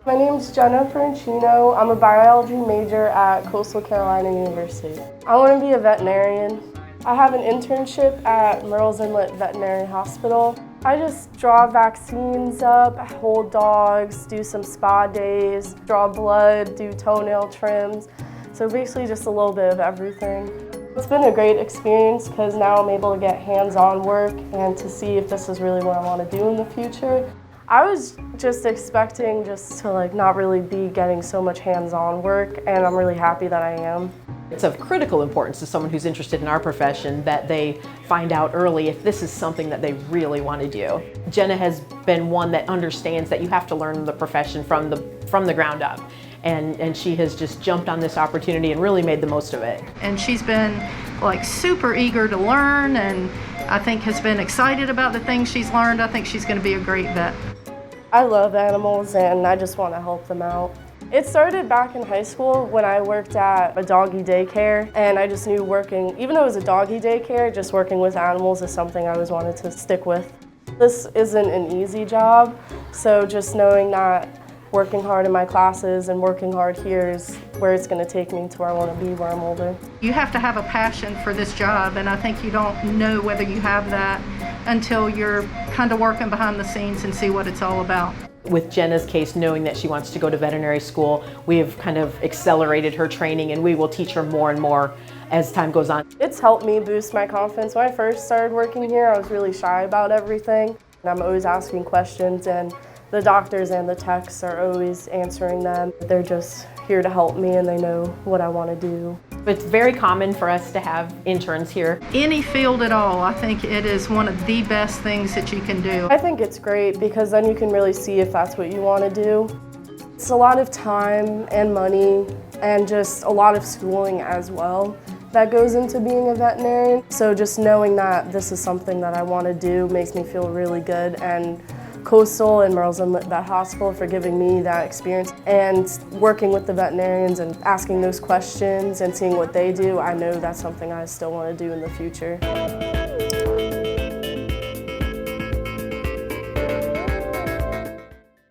My name's Jenna Franchino. I'm a biology major at Coastal University. I want to be a veterinarian. I have an internship at Murrells Inlet Veterinary Hospital. I just draw vaccines up, hold dogs, do some spa days, draw blood, do toenail trims. So basically just a little bit of everything. It's been a great experience because now I'm able to get hands-on work and to see if this is really what I want to do in the future. I was just expecting just to not really be getting so much hands-on work, and I'm really happy that I am. It's of critical importance to someone who's interested in our profession that they find out early if this is something that they really want to do. Jenna has been one that understands that you have to learn the profession from the ground up. And she has just jumped on this opportunity and really made the most of it. And she's been super eager to learn, and I think has been excited about the things she's learned. I think she's going to be a great vet. I love animals and I just want to help them out. It started back in high school when I worked at a doggy daycare, and I just knew working, even though it was a doggy daycare, just working with animals is something I always wanted to stick with. This isn't an easy job, so just knowing that working hard in my classes and working hard here is where it's going to take me to where I want to be when I'm older. You have to have a passion for this job, and I think you don't know whether you have that until you're kind of working behind the scenes and see what it's all about. With Jenna's case, knowing that she wants to go to veterinary school, we have kind of accelerated her training, and we will teach her more and more as time goes on. It's helped me boost my confidence. When I first started working here, I was really shy about everything. And I'm always asking questions, and the doctors and the techs are always answering them. They're just here to help me, and they know what I want to do. It's very common for us to have interns here. Any field at all, I think it is one of the best things that you can do. I think it's great because then you can really see if that's what you want to do. It's a lot of time and money and just a lot of schooling as well that goes into being a veterinarian. So just knowing that this is something that I want to do makes me feel really good, and Coastal and Murrells Inlet Vet Hospital for giving me that experience, and working with the veterinarians and asking those questions and seeing what they do. I know that's something I still want to do in the future.